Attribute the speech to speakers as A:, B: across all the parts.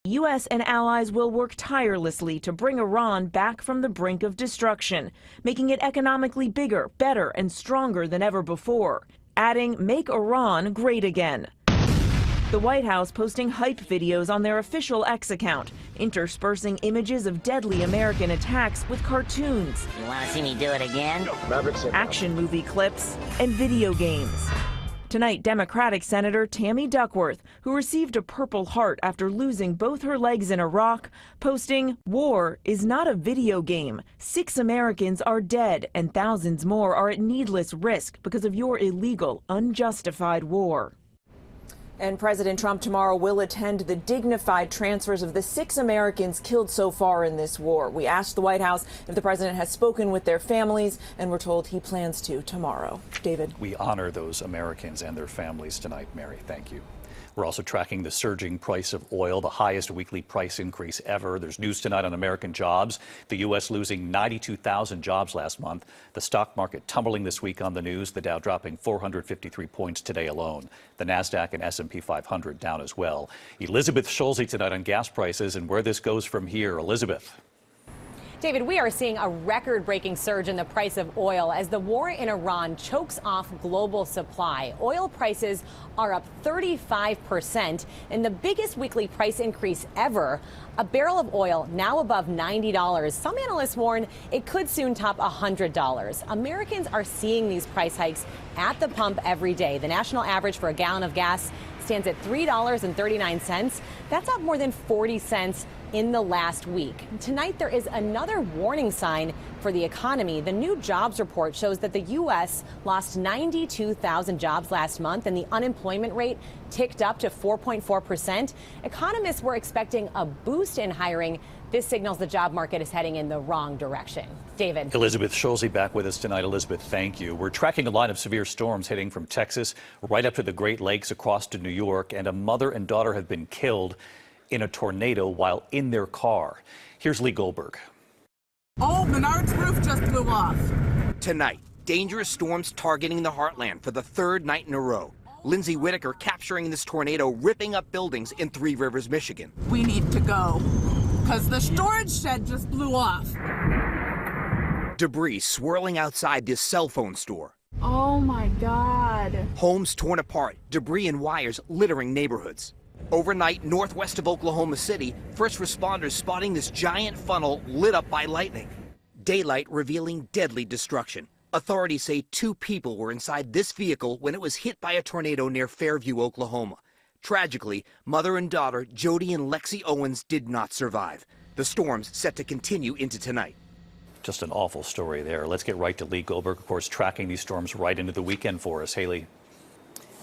A: U.S. and allies will work tirelessly to bring Iran back from the brink of destruction, making it economically bigger, better, and stronger than ever before, adding "Make Iran Great Again." The White House posting hype videos on their official X account, interspersing images of deadly American attacks with cartoons.
B: You want to see me do it again?
A: Action movie clips, and video games. Tonight, Democratic Senator Tammy Duckworth, who received a Purple Heart after losing both her legs in Iraq, posting, "War is not a video game. 6 Americans are dead and thousands more are at needless risk because of your illegal, unjustified war." And President Trump tomorrow will attend the dignified transfers of the 6 Americans killed so far in this war. We asked the White House if the president has spoken with their families, and we're told he plans to tomorrow. David.
C: We honor those Americans and their families tonight, Mary. Thank you. We're also tracking the surging price of oil, the highest weekly price increase ever. There's news tonight on American jobs. The U.S. losing 92,000 jobs last month. The stock market tumbling this week on the news. The Dow dropping 453 points today alone. The Nasdaq and S&P 500 down as well. Elizabeth Schulze tonight on gas prices and where this goes from here. Elizabeth.
D: David, we are seeing a record-breaking surge in the price of oil as the war in Iran chokes off global supply. Oil prices are up 35% and the biggest weekly price increase ever. A barrel of oil now above $90. Some analysts warn it could soon top $100. Americans are seeing these price hikes at the pump every day. The national average for a gallon of gas stands at $3.39. That's up more than 40 cents in the last week. Tonight, there is another warning sign for the economy. The new jobs report shows that the U.S. lost 92,000 jobs last month, and the unemployment rate ticked up to 4.4%. Economists were expecting a boost in hiring. This signals the job market is heading in the wrong direction. David.
C: Elizabeth Schulze back with us tonight. Elizabeth, thank you. We're tracking a line of severe storms heading from Texas right up to the Great Lakes across to New York, and a mother and daughter have been killed in a tornado while in their car. Here's Lee Goldberg.
E: Oh, Menard's roof just blew off.
F: Tonight, dangerous storms targeting the heartland for the 3rd night in a row. Lindsay Whitaker capturing this tornado, ripping up buildings in Three Rivers, Michigan.
E: We need to go, because the storage shed just blew off.
F: Debris swirling outside this cell phone store.
E: Oh my God.
F: Homes torn apart, debris and wires littering neighborhoods. Overnight, northwest of Oklahoma City, first responders spotting this giant funnel lit up by lightning. Daylight revealing deadly destruction. Authorities say 2 people were inside this vehicle when it was hit by a tornado near Fairview, Oklahoma. Tragically, mother and daughter Jody and Lexi Owens did not survive. The storm's set to continue into tonight.
C: Just an awful story there. Let's get right to Lee Goldberg, of course, tracking these storms right into the weekend for us. Haley.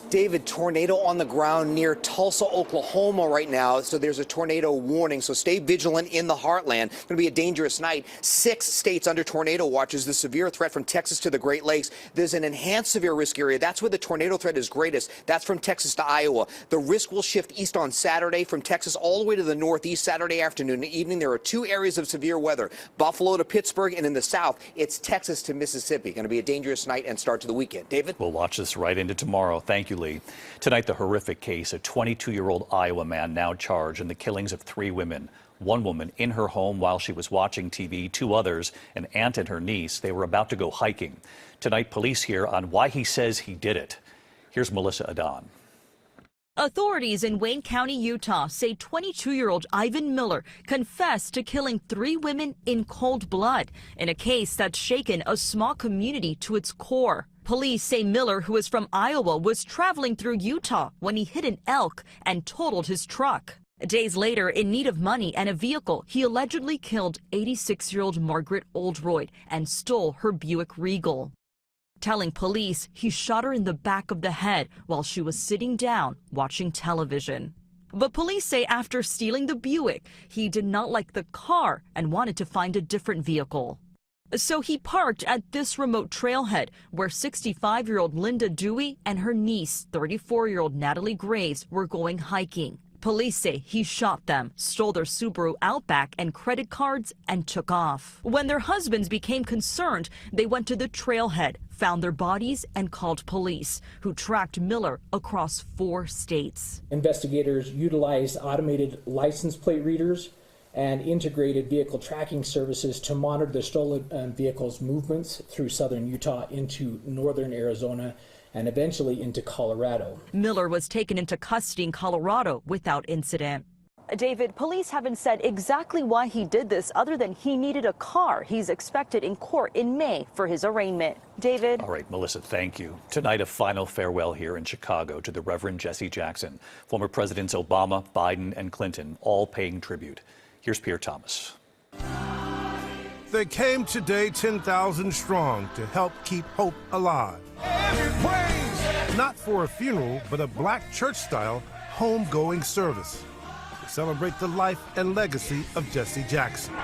G: David, tornado on the ground near Tulsa, Oklahoma right now. So there's a tornado warning. So stay vigilant in the heartland. It's going to be a dangerous night. 6 states under tornado watches. The severe threat from Texas to the Great Lakes. There's an enhanced severe risk area. That's where the tornado threat is greatest. That's from Texas to Iowa. The risk will shift east on Saturday from Texas all the way to the northeast Saturday afternoon and evening. There are 2 areas of severe weather, Buffalo to Pittsburgh, and in the south, it's Texas to Mississippi. Going to be a dangerous night and start to the weekend. David?
C: We'll watch this right into tomorrow. Thank you, Lee. Tonight, the horrific case, a 22-year-old Iowa man now charged in the killings of 3 women. 1 woman in her home while she was watching TV, 2 others, an aunt and her niece. They were about to go hiking. Tonight, police here on why he says he did it. Here's Melissa Adon.
H: Authorities in Wayne County, Utah say 22-year-old Ivan Miller confessed to killing 3 women in cold blood in a case that's shaken a small community to its core. Police say Miller, who is from Iowa, was traveling through Utah when he hit an elk and totaled his truck. Days later, in need of money and a vehicle, he allegedly killed 86-year-old Margaret Oldroyd and stole her Buick Regal. Telling police he shot her in the back of the head while she was sitting down watching television. But police say after stealing the Buick, he did not like the car and wanted to find a different vehicle. So he parked at this remote trailhead where 65-year-old Linda Dewey and her niece, 34-year-old Natalie Graves, were going hiking. Police say he shot them, stole their Subaru Outback and credit cards, and took off. When their husbands became concerned, they went to the trailhead, found their bodies and called police, who tracked Miller across 4 states.
B: Investigators utilized automated license plate readers and integrated vehicle tracking services to monitor the stolen vehicles' movements through southern Utah into northern Arizona and eventually into Colorado.
H: Miller was taken into custody in Colorado without incident. David, police haven't said exactly why he did this other than he needed a car. He's expected in court in May for his arraignment. David?
C: All right, Melissa, thank you. Tonight, a final farewell here in Chicago to the Reverend Jesse Jackson. Former Presidents Obama, Biden, and Clinton all paying tribute. Here's Pierre Thomas.
I: They came today 10,000 strong to help keep hope alive. Not for a funeral, but a black church-style homegoing service to celebrate the life and legacy of Jesse Jackson.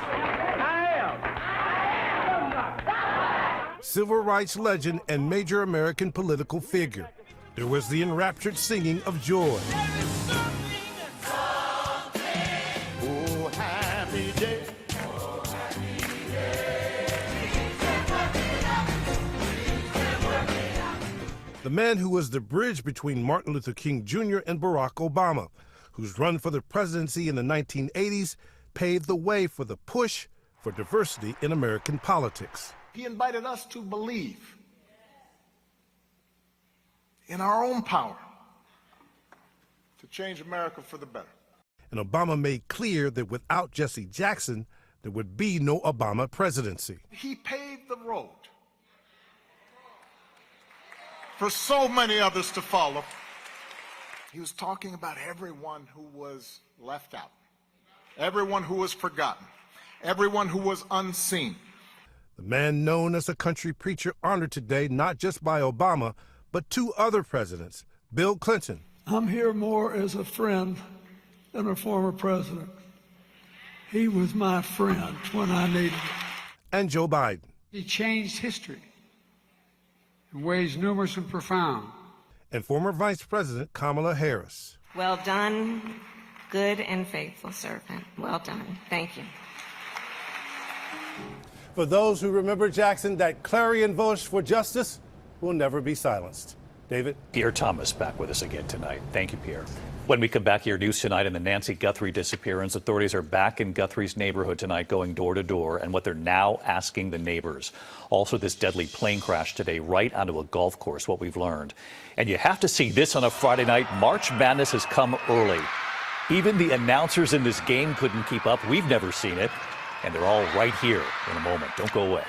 I: Civil rights legend and major American political figure. There was the enraptured singing of joy.
J: Oh, happy day.
I: The man who was the bridge between Martin Luther King Jr. and Barack Obama, whose run for the presidency in the 1980s paved the way for the push for diversity in American politics.
J: He invited us to believe in our own power to change America for the better.
I: And Obama made clear that without Jesse Jackson, there would be no Obama presidency.
J: He paved the road for so many others to follow. He was talking about everyone who was left out, everyone who was forgotten, everyone who was unseen.
I: The man known as a country preacher honored today not just by Obama, but 2 other presidents, Bill Clinton.
K: I'm here more as a friend than a former president. He was my friend when I needed it.
I: And Joe Biden.
K: He changed history in ways numerous and profound.
I: And former Vice President Kamala Harris.
L: Well done, good and faithful servant. Well done. Thank you.
I: For those who remember Jackson, that clarion voice for justice will never be silenced. David?
C: Pierre Thomas back with us again tonight. Thank you, Pierre. When we come back here, news tonight in the Nancy Guthrie disappearance. Authorities are back in Guthrie's neighborhood tonight, going door to door, and what they're now asking the neighbors. Also, this deadly plane crash today right onto a golf course, what we've learned. And you have to see this on a Friday night. March Madness has come early. Even the announcers in this game couldn't keep up. We've never seen it. And they're all right here in a moment. Don't go away.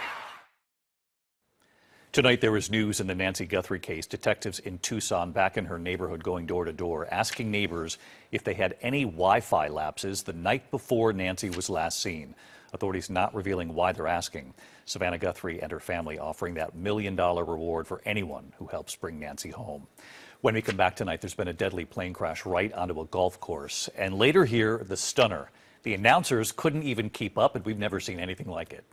C: Tonight, there was news in the Nancy Guthrie case. Detectives in Tucson back in her neighborhood going door to door, asking neighbors if they had any Wi-Fi lapses the night before Nancy was last seen. Authorities not revealing why they're asking. Savannah Guthrie and her family offering that $1 million reward for anyone who helps bring Nancy home. When we come back tonight, there's been a deadly plane crash right onto a golf course. And later here, the stunner. The announcers couldn't even keep up, and we've never seen anything like it.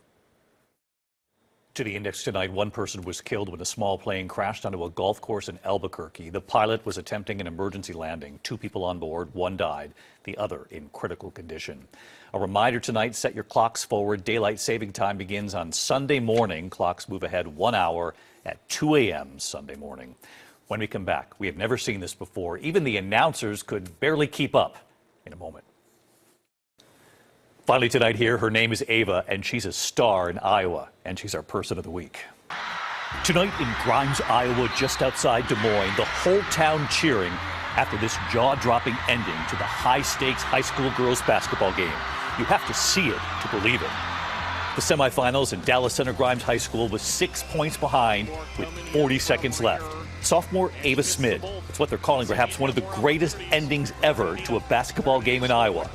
C: To the Index tonight, one person was killed when a small plane crashed onto a golf course in Albuquerque. The pilot was attempting an emergency landing. 2 people on board, 1 died, the other in critical condition. A reminder tonight, set your clocks forward. Daylight saving time begins on Sunday morning. Clocks move ahead 1 hour at 2 a.m. Sunday morning. When we come back, we have never seen this before. Even the announcers could barely keep up. In a moment. Finally tonight here, her name is Ava, and she's a star in Iowa, and she's our Person of the Week. Tonight in Grimes, Iowa, just outside Des Moines, the whole town cheering after this jaw-dropping ending to the high-stakes high school girls basketball game. You have to see it to believe it. The semifinals in Dallas Center Grimes High School was 6 points behind with 40 seconds left. Sophomore Ava Smid, it's what they're calling perhaps one of the greatest endings ever to a basketball game in Iowa.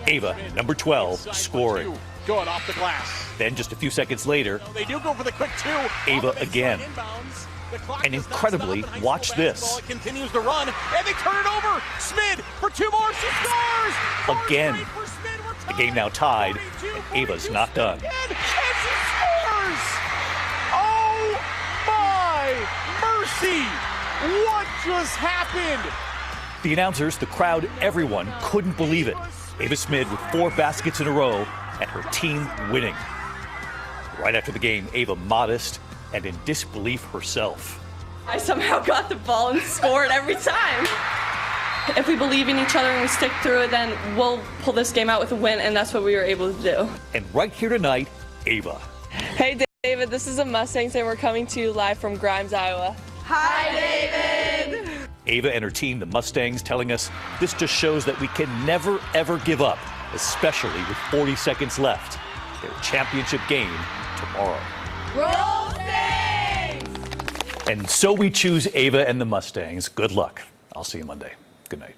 C: Ava, number 12, scoring.
M: Good off the glass.
C: Then just a few seconds later,
M: they do go for the quick 2.
C: Ava again. And incredibly, watch this.
M: It continues to run, and they turn it over. Smid for 2 more. She scores.
C: Again. The game now tied, and Ava's not done.
M: And she scores. Oh my mercy! What just happened?
C: The announcers, the crowd, everyone couldn't believe it. Ava Smid with 4 baskets in a row and her team winning. Right after the game, Ava modest, and in disbelief herself.
N: I somehow got the ball and scored every time. If we believe in each other and we stick through it, then we'll pull this game out with a win, and that's what we were able to do.
C: And right here tonight, Ava.
N: Hey, David, this is the Mustangs, and we're coming to you live from Grimes, Iowa. Hi, David!
C: Ava and her team, the Mustangs, telling us this just shows that we can never, ever give up, especially with 40 seconds left. Their championship game tomorrow.
N: Roll Stags!
C: And so we choose Ava and the Mustangs. Good luck. I'll see you Monday. Good night.